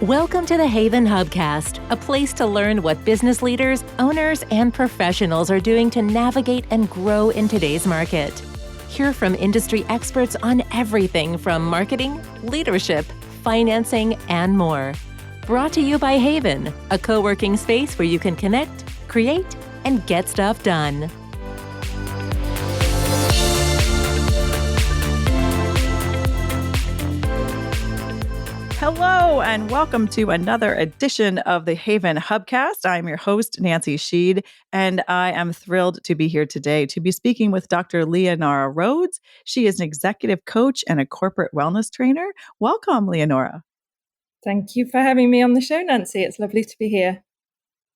Welcome to the Haven Hubcast, a place to learn what business leaders, owners, and professionals are doing to navigate and grow in today's market. Hear from industry experts on everything from marketing, leadership, financing, and more. Brought to you by Haven, a co-working space where you can connect, create, and get stuff done. Hello, and welcome to another edition of the Haven Hubcast. I'm your host, Nancy Sheed, and I am thrilled to be here today to be speaking with Dr. Leonaura Rhodes. She is an executive coach and a corporate wellness trainer. Welcome, Leonaura. Thank you for having me on the show, Nancy. It's lovely to be here.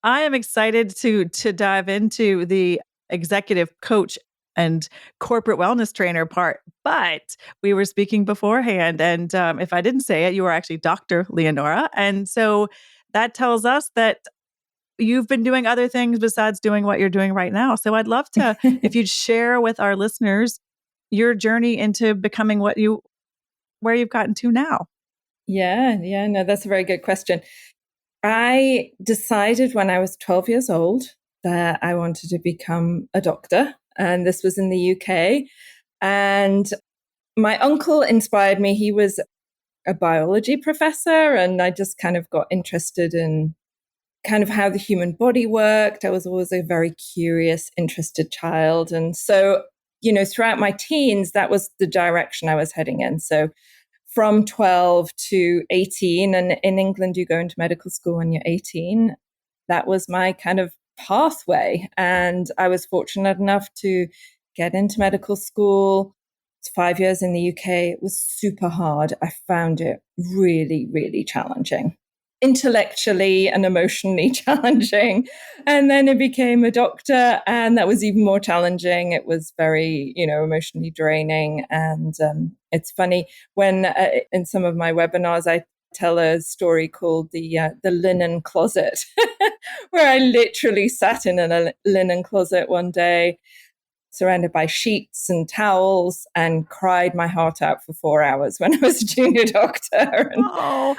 I am excited to dive into the executive coach and corporate wellness trainer part, but we were speaking beforehand, and if I didn't say it, you were actually Dr. Leonaura, and so that tells us that you've been doing other things besides doing what you're doing right now. So I'd love to, if you'd share with our listeners your journey into becoming where you've gotten to now. Yeah, no, that's a very good question. I decided when I was 12 years old that I wanted to become a doctor. And this was in the UK. And my uncle inspired me. He was a biology professor, and I just kind of got interested in kind of how the human body worked. I was always a very curious, interested child. And so, throughout my teens, that was the direction I was heading in. So from 12 to 18, and in England, you go into medical school when you're 18. That was my kind of pathway. And I was fortunate enough to get into medical school. It's 5 years in the UK. It was super hard. I found it really, really challenging, intellectually and emotionally challenging. And then I became a doctor, and that was even more challenging. It was very, emotionally draining. And it's funny when in some of my webinars, I tell a story called the linen closet, where I literally sat in a linen closet one day, surrounded by sheets and towels, and cried my heart out for 4 hours when I was a junior doctor. And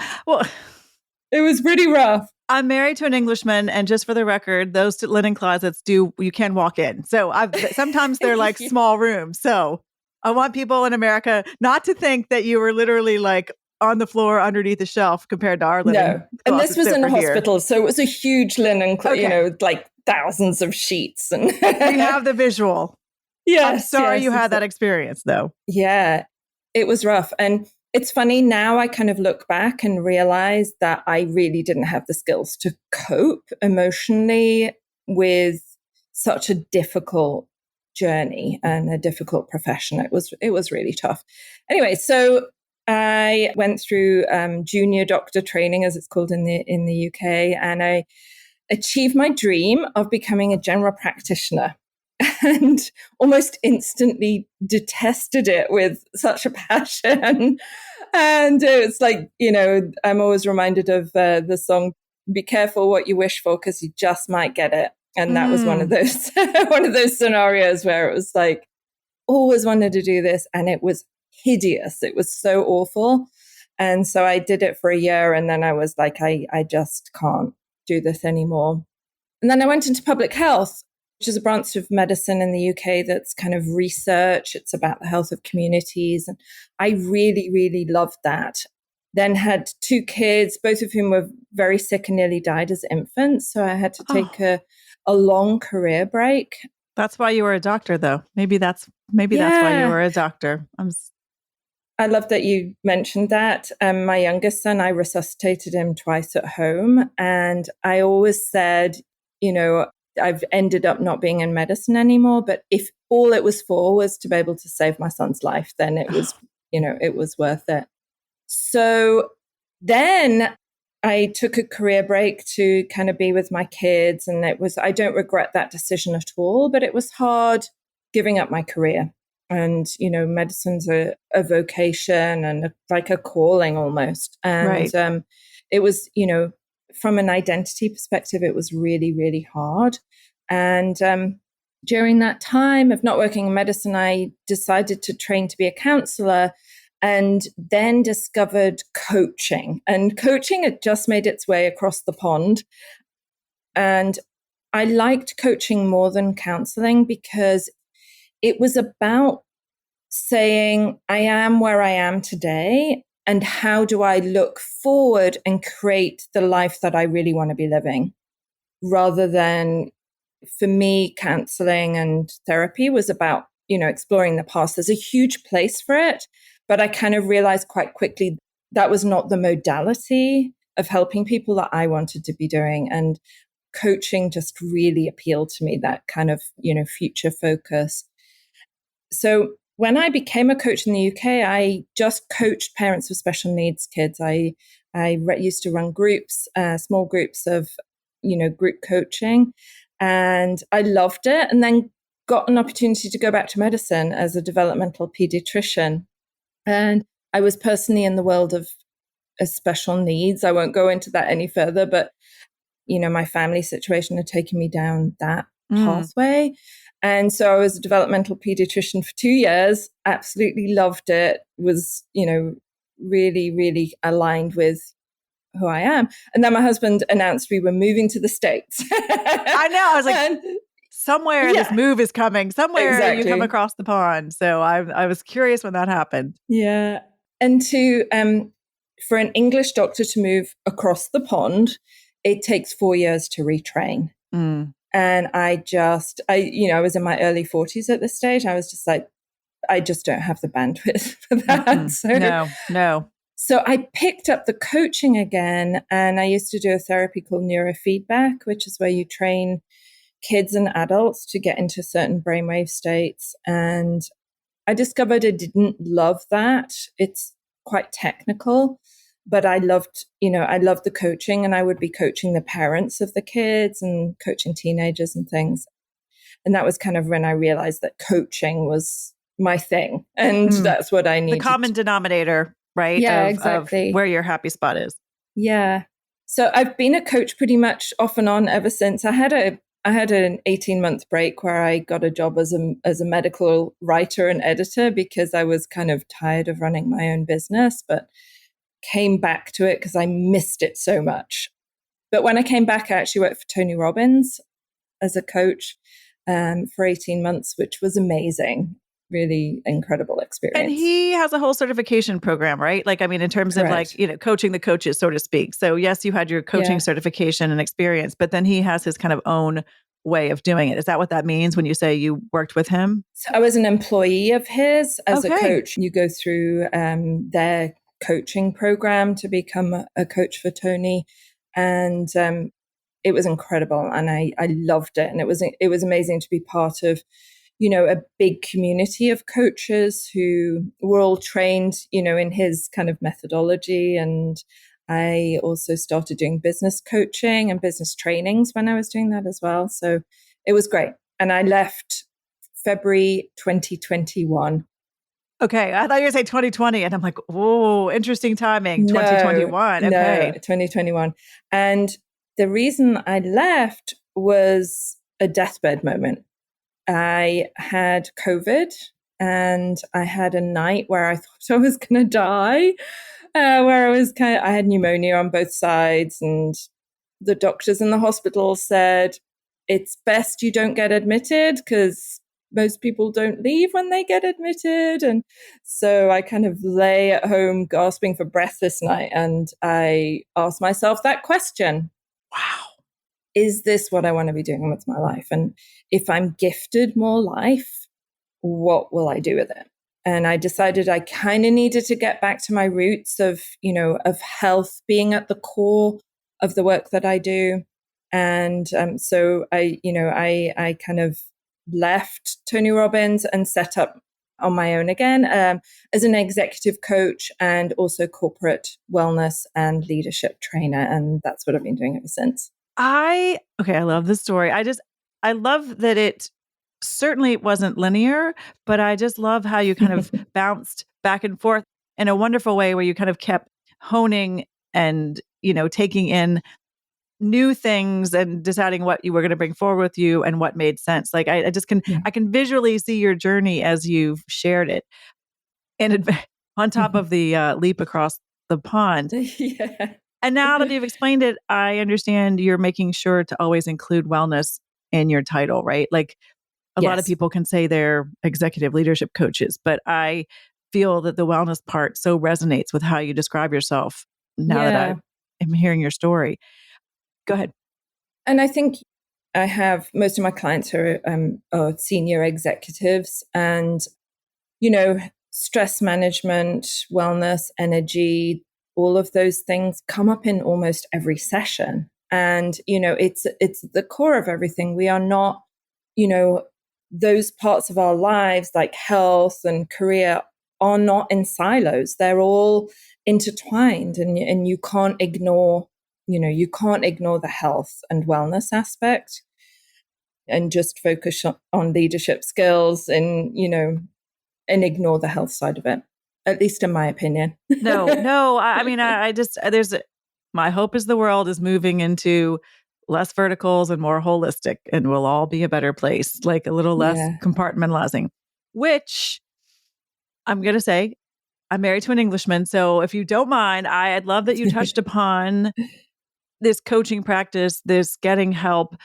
it was pretty rough. I'm married to an Englishman, and just for the record, those linen closets you can walk in. So sometimes they're like small rooms. So I want people in America not to think that you were literally like on the floor underneath the shelf compared to our linen. No, and this was in a hospital, so it was a huge linen, like thousands of sheets. And we have the visual. Yes, I'm sorry you had that experience, though. Yeah, it was rough. And it's funny now, I kind of look back and realize that I really didn't have the skills to cope emotionally with such a difficult journey and a difficult profession. It was really tough. Anyway, so I went through junior doctor training, as it's called in the UK, and I achieved my dream of becoming a general practitioner, and almost instantly detested it with such a passion. And it's like, I'm always reminded of the song, "Be careful what you wish for, because you just might get it." And that was one of those scenarios where it was like, always wanted to do this, and it was hideous. It was so awful. And so I did it for a year, and then I was like, I just can't do this anymore. And then I went into public health, which is a branch of medicine in the UK that's kind of research. It's about the health of communities. And I really, really loved that. Then had 2 kids, both of whom were very sick and nearly died as infants. So I had to take a long career break. That's why you were a doctor, though. Maybe that's why you were a doctor. I love that you mentioned that. My youngest son, I resuscitated him twice at home. And I always said, I've ended up not being in medicine anymore. But if all it was for was to be able to save my son's life, then it was, it was worth it. So then I took a career break to kind of be with my kids. And I don't regret that decision at all, but it was hard giving up my career. And, medicine's a vocation and like a calling almost. And right. It was, from an identity perspective, it was really, really hard. And during that time of not working in medicine, I decided to train to be a counselor. and then discovered coaching. And coaching had just made its way across the pond. And I liked coaching more than counseling because it was about saying, I am where I am today, and how do I look forward and create the life that I really want to be living? Rather than, for me, counseling and therapy was about, exploring the past. There's a huge place for it, but I kind of realized quite quickly that was not the modality of helping people that I wanted to be doing. And coaching just really appealed to me, that kind of, future focus. So when I became a coach in the UK, I just coached parents with special needs kids. I used to run groups, small groups of, group coaching, and I loved it. And then got an opportunity to go back to medicine as a developmental pediatrician. And I was personally in the world of special needs. I won't go into that any further, but my family situation had taken me down that pathway. And so I was a developmental pediatrician for 2 years, absolutely loved it, was, really, really aligned with who I am. And then my husband announced we were moving to the States. I know. I was like, somewhere this move is coming. Somewhere you come across the pond. So I was curious when that happened. Yeah. And for an English doctor to move across the pond, it takes 4 years to retrain. And I was in my early 40s at this stage. I was just like, I just don't have the bandwidth for that. So No. So I picked up the coaching again, and I used to do a therapy called neurofeedback, which is where you train kids and adults to get into certain brainwave states. And I discovered I didn't love that. It's quite technical, but I loved the coaching, and I would be coaching the parents of the kids and coaching teenagers and things. And that was kind of when I realized that coaching was my thing, and that's what I needed. The common denominator, right? Yeah, exactly. Of where your happy spot is. Yeah. So I've been a coach pretty much off and on ever since. I had an 18-month break where I got a job as a medical writer and editor because I was kind of tired of running my own business, but came back to it because I missed it so much. But when I came back, I actually worked for Tony Robbins as a coach for 18 months, which was amazing. Really incredible experience. And he has a whole certification program, right? Like, I mean, in terms Correct. of coaching the coaches, so to speak. So yes, you had your coaching certification and experience, but then he has his kind of own way of doing it. Is that what that means when you say you worked with him? So I was an employee of his as a coach. You go through their coaching program to become a coach for Tony. And it was incredible. And I loved it. And it was amazing to be part of a big community of coaches who were all trained, in his kind of methodology. And I also started doing business coaching and business trainings when I was doing that as well. So it was great. And I left February 2021. Okay. I thought you were going to say 2020. And I'm like, whoa, interesting timing. 2021. Okay. No, 2021. And the reason I left was a deathbed moment. I had COVID, and I had a night where I thought I was going to die, where I had pneumonia on both sides, and the doctors in the hospital said, it's best you don't get admitted because most people don't leave when they get admitted. And so I kind of lay at home gasping for breath this night, and I asked myself that question. Wow. Is this what I want to be doing with my life? And if I'm gifted more life, what will I do with it? And I decided I kind of needed to get back to my roots of health being at the core of the work that I do. And so I kind of left Tony Robbins and set up on my own again as an executive coach and also corporate wellness and leadership trainer. And that's what I've been doing ever since. I love this story. I love that it certainly wasn't linear, but I just love how you kind of bounced back and forth in a wonderful way where you kind of kept honing and, taking in new things and deciding what you were going to bring forward with you and what made sense. Like I can visually see your journey as you've shared it. And on top of the leap across the pond. Yeah. And now that you've explained it, I understand you're making sure to always include wellness in your title, right? Like a lot of Yes. people can say they're executive leadership coaches, but I feel that the wellness part so resonates with how you describe yourself now that I am hearing your story. Go ahead. And I think I have most of my clients are senior executives, and, stress management, wellness, energy, all of those things come up in almost every session. And, it's the core of everything. We are not, those parts of our lives like health and career are not in silos. They're all intertwined, and you can't ignore, the health and wellness aspect and just focus on leadership skills and ignore the health side of it, at least in my opinion. No. I mean, I just, my hope is the world is moving into less verticals and more holistic, and we'll all be a better place, like a little less compartmentalizing, which I'm going to say, I'm married to an Englishman. So if you don't mind, I'd love that you touched upon this coaching practice, this getting help.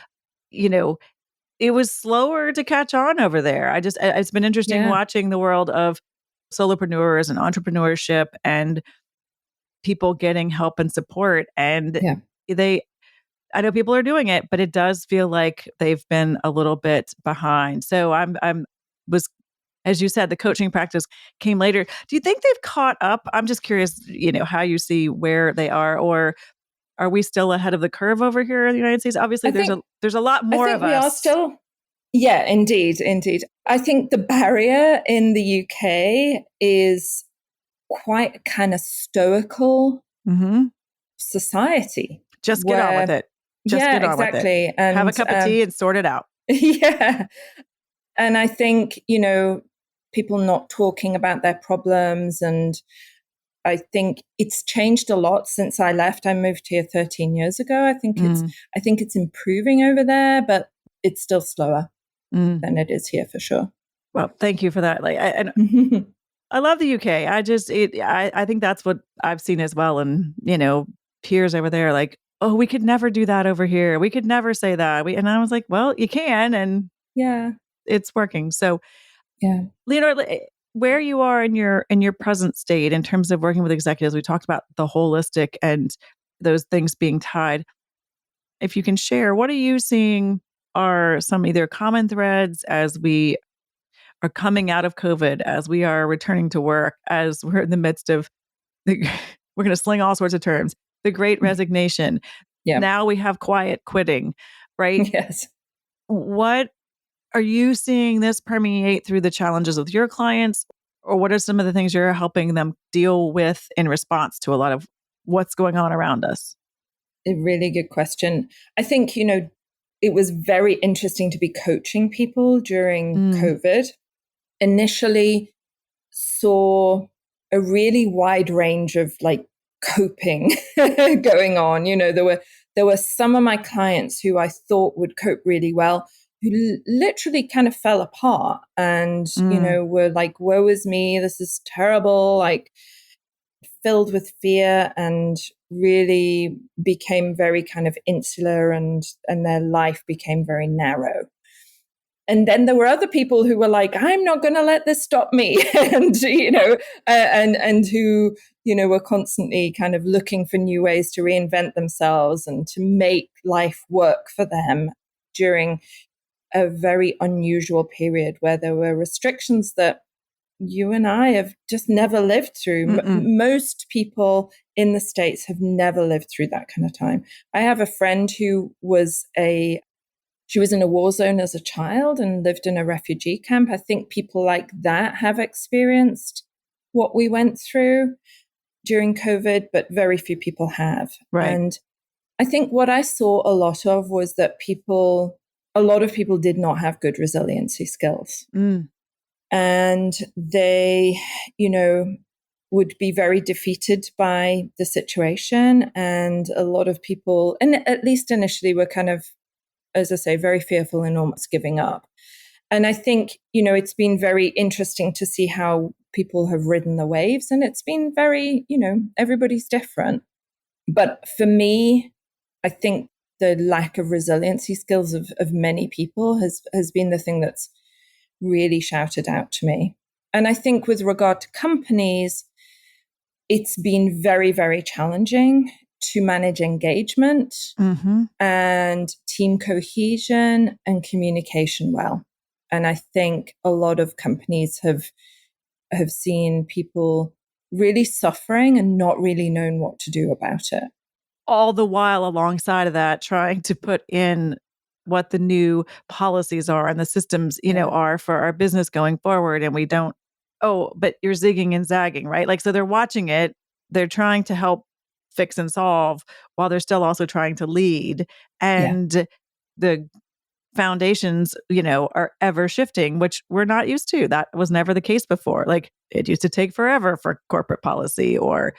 It was slower to catch on over there. It's been interesting watching the world of solopreneurs and entrepreneurship and people getting help and support. And I know people are doing it, but it does feel like they've been a little bit behind. So as you said, the coaching practice came later. Do you think they've caught up? I'm just curious, how you see where they are, or are we still ahead of the curve over here in the United States? Obviously, there's a lot more of us. I think we are still. Yeah, indeed. I think the barrier in the UK is quite kind of stoical society. Just get on with it. Get on with it. And have a cup of tea and sort it out. Yeah. And I think, people not talking about their problems. And I think it's changed a lot since I left. I moved here 13 years ago. I think it's improving over there, but it's still slower than it is here for sure. Well, thank you for that. I love the UK. I think that's what I've seen as well. And, peers over there like, oh, we could never do that over here. We could never say that. And I was like, well, you can. And it's working. So Leonora, where you are in your present state in terms of working with executives, we talked about the holistic and those things being tied. If you can share, what are you seeing are some either common threads as we are coming out of COVID, as we are returning to work, as we're in the midst of we're going to sling all sorts of terms, the great resignation. Yeah. Now we have quiet quitting, right? Yes. What are you seeing this permeate through the challenges with your clients, or what are some of the things you're helping them deal with in response to a lot of what's going on around us? A really good question. I think, it was very interesting to be coaching people during COVID. Initially saw a really wide range of coping going on. There were some of my clients who I thought would cope really well, who literally kind of fell apart and, were like, woe is me, this is terrible, filled with fear, and really became very kind of insular, and their life became very narrow. And then there were other people who were like, I'm not going to let this stop me. And, and who, were constantly kind of looking for new ways to reinvent themselves and to make life work for them during a very unusual period where there were restrictions that you and I have just never lived through. Most people in the States have never lived through that kind of time. I have a friend who she was in a war zone as a child and lived in a refugee camp. I think people like that have experienced what we went through during COVID, but very few people have. Right. And I think what I saw a lot of was that a lot of people did not have good resiliency skills. And they, would be very defeated by the situation. And a lot of people, and at least initially, were kind of, as I say, very fearful and almost giving up. And I think, it's been very interesting to see how people have ridden the waves, and it's been very, everybody's different. But for me, I think the lack of resiliency skills of many people has been the thing that's really shouted out to me. And I think with regard to companies, it's been very, very challenging to manage engagement and team cohesion and communication well. And I think a lot of companies have seen people really suffering and not really knowing what to do about it. All the while, alongside of that, trying to put in what the new policies are and the systems, are for our business going forward. And we don't, but you're zigging and zagging, right? Like, so they're watching it, they're trying to help fix and solve while they're still also trying to lead. And the foundations, are ever shifting, which we're not used to. That was never the case before. Like, it used to take forever for corporate policy or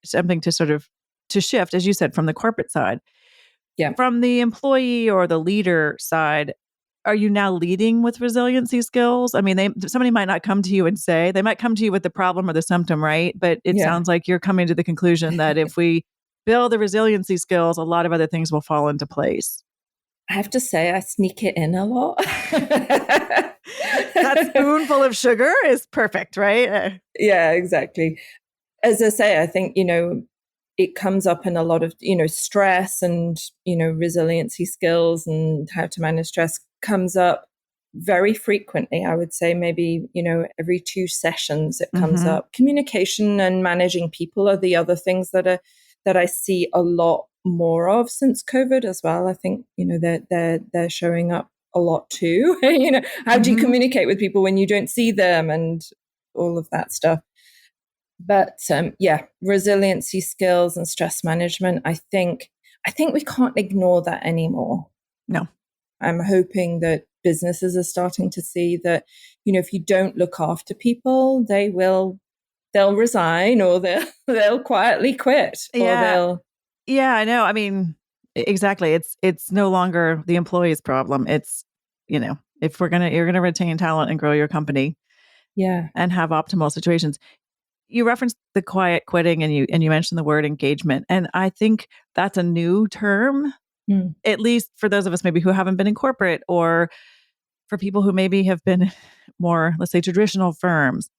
something to sort of to shift, as you said, from the corporate side. Yeah. From the employee or the leader side, are you now leading with resiliency skills? I mean, somebody might not come to you and say, they might come to you with the problem or the symptom, right? But it sounds like you're coming to the conclusion that if we build the resiliency skills, a lot of other things will fall into place. I have to say, I sneak it in a lot. That spoonful of sugar is perfect, right? Yeah, exactly. As I say, I think, it comes up in a lot of, stress and, resiliency skills and how to manage stress comes up very frequently. I would say maybe, every 2 sessions it comes up. Communication and managing people are the other things that I see a lot more of since COVID as well. I think, they're showing up a lot too. How do you communicate with people when you don't see them and all of that stuff? But resiliency skills and stress management, I think we can't ignore that anymore. No. I'm hoping that businesses are starting to see that, if you don't look after people, they'll resign or they'll quietly quit or they'll. Yeah, I know. I mean, exactly. It's no longer the employee's problem. It's, if you're going to retain talent and grow your company and have optimal situations. You referenced the quiet quitting and you mentioned the word engagement. And I think that's a new term, at least for those of us maybe who haven't been in corporate or for people who maybe have been more, let's say, traditional firms.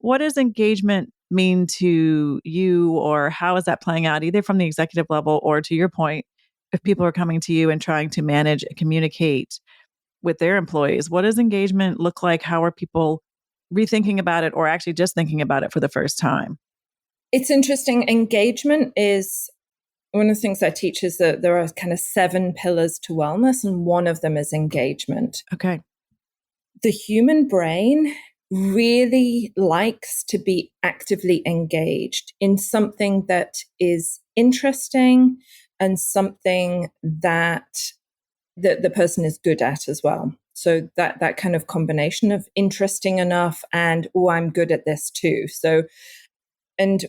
What does engagement mean to you, or how is that playing out either from the executive level or, to your point, if people are coming to you and trying to manage and communicate with their employees? What does engagement look like? How are people rethinking about it or actually just thinking about it for the first time? It's interesting. Engagement is one of the things I teach is that there are kind of 7 pillars to wellness, and one of them is engagement. Okay. The human brain really likes to be actively engaged in something that is interesting and something that the person is good at as well. So that kind of combination of interesting enough and, I'm good at this too. So, and,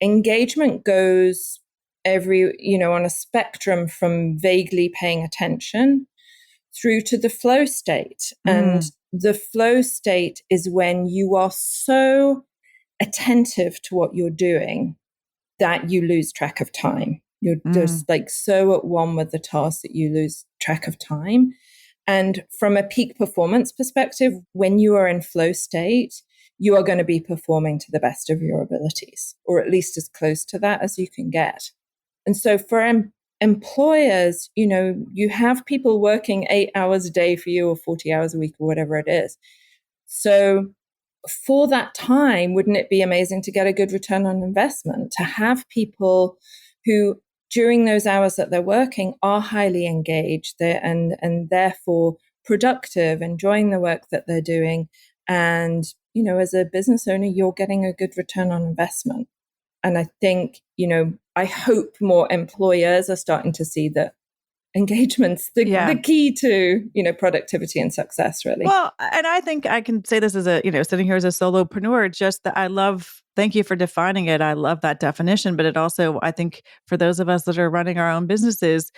engagement goes on a spectrum from vaguely paying attention through to the flow state. And the flow state is when you are so attentive to what you're doing that you lose track of time. You're just like so at one with the task that you lose track of time. And from a peak performance perspective, when you are in flow state, you are going to be performing to the best of your abilities, or at least as close to that as you can get. And so for employers, you have people working 8 hours a day for you or 40 hours a week or whatever it is. So for that time, wouldn't it be amazing to get a good return on investment, to have people who during those hours that they're working are highly engaged and therefore productive, enjoying the work that they're doing. And, as a business owner, you're getting a good return on investment. And I think, I hope more employers are starting to see that engagement's the key to, productivity and success, really. Well, and I think I can say this as a, sitting here as a solopreneur, just that thank you for defining it. I love that definition, but it also, I think for those of us that are running our own businesses,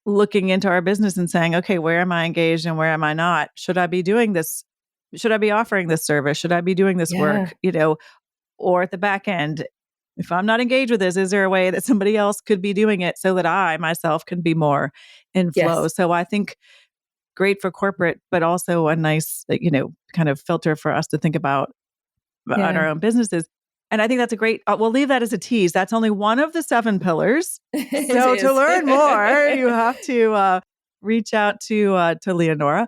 looking into our business and saying, okay, where am I engaged and where am I not? Should I be doing this should I be offering this service? Should I be doing this work? Or at the back end, if I'm not engaged with this, is there a way that somebody else could be doing it so that I myself can be more in flow? Yes. So I think great for corporate, but also a nice, kind of filter for us to think about on our own businesses. And I think that's a great, we'll leave that as a tease. That's only one of the 7 pillars. So to learn more, you have to reach out to Leonaura.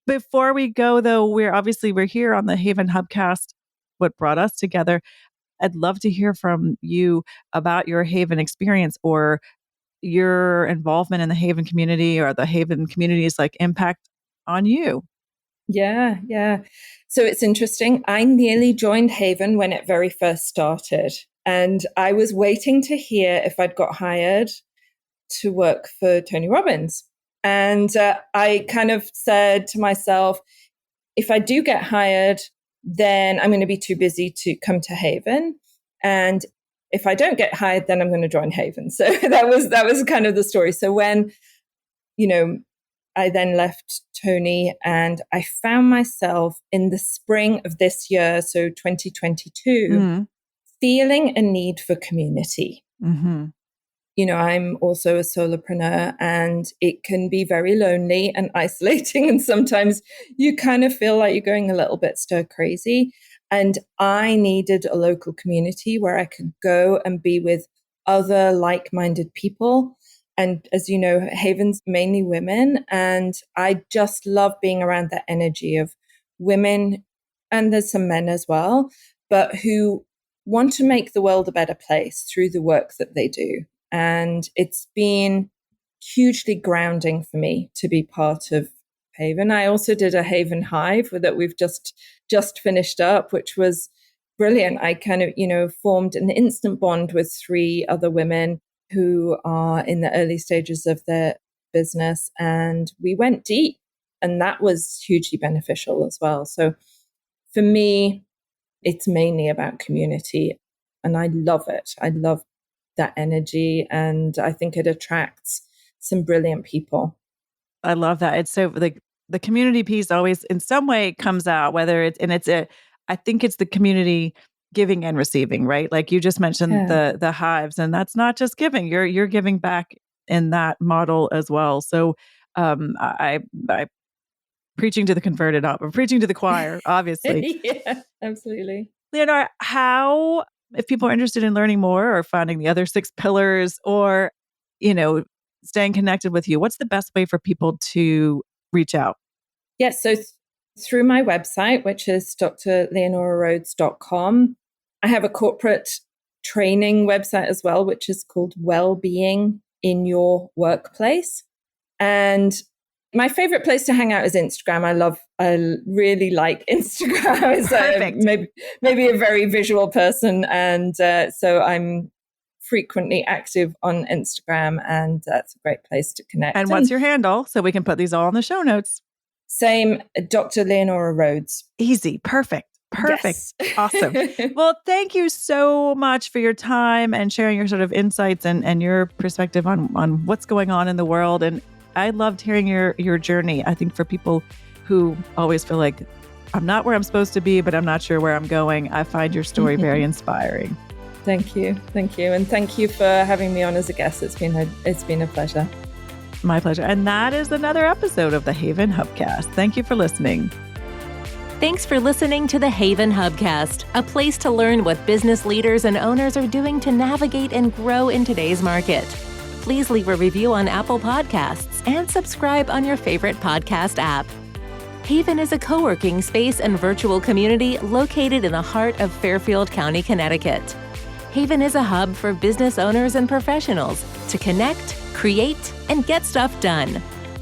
Before we go though, we're here on the Haven Hubcast, what brought us together. I'd love to hear from you about your Haven experience or your involvement in the Haven community or the Haven community's impact on you. Yeah. So it's interesting. I nearly joined Haven when it very first started. And I was waiting to hear if I'd got hired to work for Tony Robbins. And I kind of said to myself, if I do get hired, then I'm going to be too busy to come to Haven. And if I don't get hired, then I'm going to join Haven. So that was kind of the story. So when, I then left Tony and I found myself in the spring of this year, so 2022, feeling a need for community. Mm-hmm. I'm also a solopreneur and it can be very lonely and isolating. And sometimes you kind of feel like you're going a little bit stir crazy. And I needed a local community where I could go and be with other like-minded people. And as you know, Haven's mainly women. And I just love being around that energy of women, and there's some men as well, but who want to make the world a better place through the work that they do. And it's been hugely grounding for me to be part of Haven. I also did a Haven Hive that we've just finished up, which was brilliant. I kind of, formed an instant bond with 3 other women who are in the early stages of their business. And we went deep, and that was hugely beneficial as well. So for me, it's mainly about community, and I love it. I love that energy, and I think it attracts some brilliant people. I love that. It's so the community piece always in some way comes out, whether I think it's the community giving and receiving, right? Like you just mentioned the hives, and that's not just giving, you're giving back in that model as well. So I preaching to the converted, I'm preaching to the choir, obviously. Yeah, absolutely. Leonaura, how, if people are interested in learning more or finding the other 6 pillars or, staying connected with you, what's the best way for people to reach out? Yes. So through my website, which is drleonaurarhodes.com, I have a corporate training website as well, which is called Wellbeing in Your Workplace. And my favorite place to hang out is Instagram. I really like Instagram. Perfect. Maybe a very visual person. And so I'm frequently active on Instagram, and that's a great place to connect. And what's your handle? So we can put these all in the show notes. Same, Dr. Leonaura Rhodes. Easy. Perfect. Yes. Awesome. Well, thank you so much for your time and sharing your sort of insights and your perspective on what's going on in the world. And I loved hearing your journey. I think for people who always feel like I'm not where I'm supposed to be, but I'm not sure where I'm going, I find your story very inspiring. Thank you. And thank you for having me on as a guest. It's been a pleasure. My pleasure. And that is another episode of the Haven Hubcast. Thank you for listening. Thanks for listening to the Haven Hubcast, a place to learn what business leaders and owners are doing to navigate and grow in today's market. Please leave a review on Apple Podcasts and subscribe on your favorite podcast app. Haven is a co-working space and virtual community located in the heart of Fairfield County, Connecticut. Haven is a hub for business owners and professionals to connect, create, and get stuff done.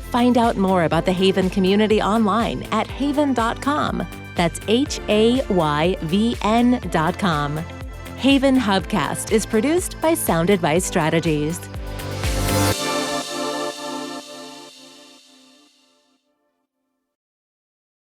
Find out more about the Haven community online at haven.com. That's HAYVN.com. Haven Hubcast is produced by Sound Advice Strategies.